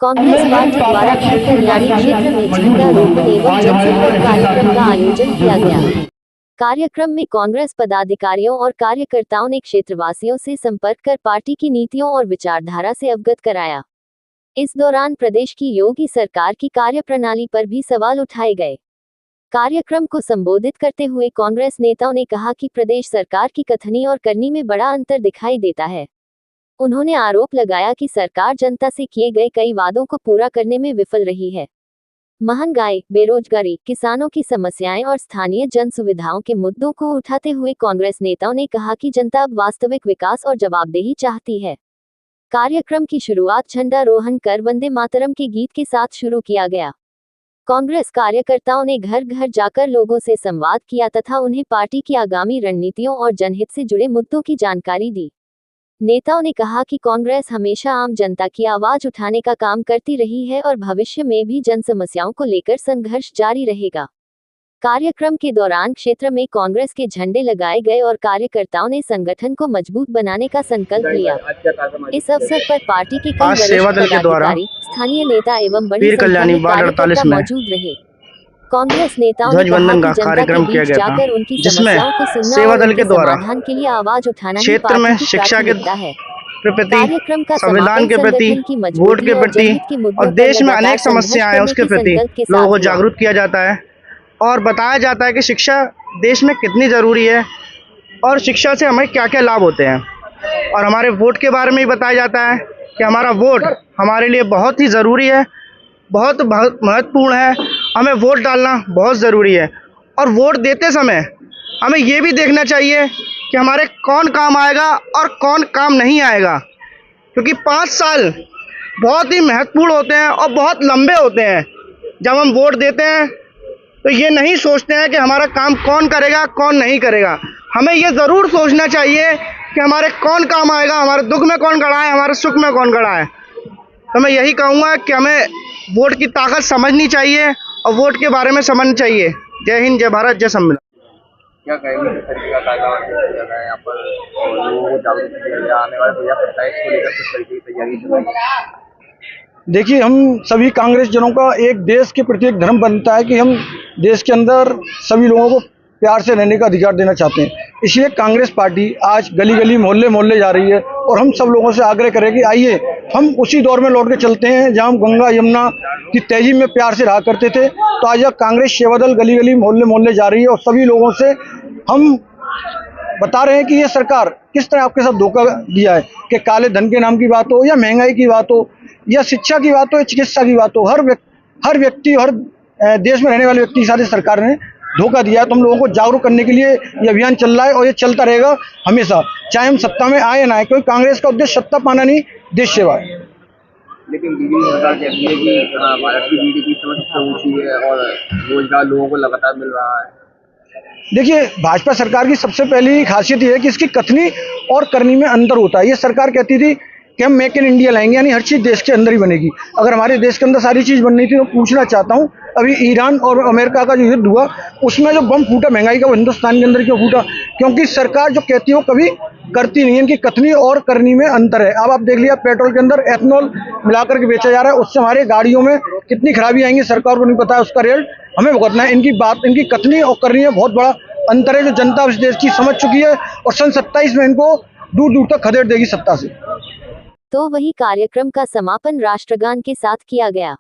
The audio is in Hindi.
कांग्रेस पार्टी द्वारा घर कल्याणी क्षेत्र में झंडारोहण एवं जनसंपर्क कार्यक्रम का आयोजन किया गया। कार्यक्रम में कांग्रेस पदाधिकारियों और कार्यकर्ताओं ने क्षेत्रवासियों से संपर्क कर पार्टी की नीतियों और विचारधारा से अवगत कराया। इस दौरान प्रदेश की योगी सरकार की कार्यप्रणाली पर भी सवाल उठाए गए। कार्यक्रम को संबोधित करते हुए कांग्रेस नेताओं ने कहा कि प्रदेश सरकार की कथनी और करनी में बड़ा अंतर दिखाई देता है। उन्होंने आरोप लगाया कि सरकार जनता से किए गए कई वादों को पूरा करने में विफल रही है। महंगाई, बेरोजगारी, किसानों की समस्याएं और स्थानीय जन सुविधाओं के मुद्दों को उठाते हुए कांग्रेस नेताओं ने कहा कि जनता अब वास्तविक विकास और जवाबदेही चाहती है। कार्यक्रम की शुरुआत झंडारोहण कर वंदे मातरम के गीत के साथ शुरू किया गया। कांग्रेस कार्यकर्ताओं ने घर घर जाकर लोगों से संवाद किया तथा उन्हें पार्टी की आगामी रणनीतियों और जनहित से जुड़े मुद्दों की जानकारी दी। नेताओं ने कहा कि कांग्रेस हमेशा आम जनता की आवाज उठाने का काम करती रही है और भविष्य में भी जन समस्याओं को लेकर संघर्ष जारी रहेगा। कार्यक्रम के दौरान क्षेत्र में कांग्रेस के झंडे लगाए गए और कार्यकर्ताओं ने संगठन को मजबूत बनाने का संकल्प लिया। इस अवसर पर पार्टी के कई वरिष्ठ पदाधिकारी, स्थानीय नेता एवं बड़ी संख्या में कार्यकर्ता मौजूद रहे। कांग्रेस नेताओं ने कहा कि जनता के बीच जाकर उनकी समस्याओं को सुनना और उनके समाधान के लिए आवाज उठाना ही पार्टी की प्राथमिकता है। कार्यक्रम का संविधान के प्रति, वोट के प्रति और देश में अनेक समस्याएं हैं उसके प्रति लोगों को जागरूक किया जाता है और बताया जाता है कि शिक्षा देश में कितनी ज़रूरी है और शिक्षा से हमें क्या क्या लाभ होते हैं। और हमारे वोट के बारे में भी बताया जाता है कि हमारा वोट हमारे लिए बहुत ही ज़रूरी है, बहुत महत्वपूर्ण है। हमें वोट डालना बहुत ज़रूरी है और वोट देते समय हमें ये भी देखना चाहिए कि हमारे कौन काम आएगा और कौन काम नहीं आएगा, क्योंकि 5 साल बहुत ही महत्वपूर्ण होते हैं और बहुत लंबे होते हैं। जब हम वोट देते हैं तो ये नहीं सोचते हैं कि हमारा काम कौन करेगा कौन नहीं करेगा। हमें ये ज़रूर सोचना चाहिए कि हमारे कौन काम आएगा, हमारे दुख में कौन खड़ा है, हमारे सुख में कौन खड़ा है। तो मैं यही कहूँगा कि हमें वोट की ताकत समझनी चाहिए और वोट के बारे में समझना चाहिए। जय हिंद, जय भारत, जय सम्मेलन। क्या कहेंगे किस तरीके का कार्यक्रम किया गया है यहाँ पर, लोगों को जागरूक किया गया, आने वाले 2027 को लेकर किस तरीके की तैयारी चल रही है? देखिए, हम सभी कांग्रेस जनों का एक देश के प्रति एक धर्म बनता है कि हम देश के अंदर सभी लोगों को प्यार से रहने का अधिकार देना चाहते हैं। इसलिए कांग्रेस पार्टी आज गली गली मोहल्ले मोहल्ले जा रही है और हम सब लोगों से आग्रह करें कि आइए हम उसी दौर में लौट के चलते हैं जहां हम गंगा यमुना की तहजीब में प्यार से रहा करते थे। तो आज कांग्रेस सेवा दल गली गली मोहल्ले मोहल्ले जा रही है और सभी लोगों से हम बता रहे हैं कि ये सरकार किस तरह आपके साथ धोखा दिया है, कि काले धन के नाम की बात हो या महंगाई की बात हो या शिक्षा की बात हो या चिकित्सा की बात हो, हर व्यक्ति, हर देश में रहने वाले व्यक्ति के साथ सरकार ने धोखा दिया है। तो हम लोगों को जागरूक करने के लिए ये अभियान चल रहा है और ये चलता रहेगा हमेशा, चाहे हम सत्ता में आए ना आए, क्योंकि कांग्रेस का उद्देश्य सत्ता पाना नहीं, देश सेवा है। लेकिन बीजेपी सरकार कहती है कि भारत की जीडीपी सबसे ऊंची है और रोजगार लोगों को लगातार मिल रहा है। देखिए, भाजपा सरकार की सबसे पहली खासियत ये है कि इसकी कथनी और करनी में अंतर होता है। ये सरकार कहती थी कि हम मेक इन इंडिया लाएंगे, यानी हर चीज़ देश के अंदर ही बनेगी। अगर हमारे देश के अंदर सारी चीज़ बननी थी तो पूछना चाहता हूँ, अभी ईरान और अमेरिका का जो युद्ध हुआ उसमें जो बम फूटा महंगाई का, वो हिंदुस्तान के अंदर क्यों फूटा? क्योंकि सरकार जो कहती है वो कभी करती नहीं है। इनकी कथनी और करनी में अंतर है। अब आप देख लिया, पेट्रोल के अंदर एथनॉल मिलाकर के बेचा जा रहा है, उससे हमारे गाड़ियों में कितनी खराबी आएंगी सरकार को नहीं पता है, उसका रेट हमें भुगतना है। इनकी कथनी और करनी में बहुत बड़ा अंतर है, जो जनता इस देश की समझ चुकी है और सन 27 में इनको दूर दूर तक खदेड़ देगी सत्ता से। तो वही कार्यक्रम का समापन राष्ट्रगान के साथ किया गया।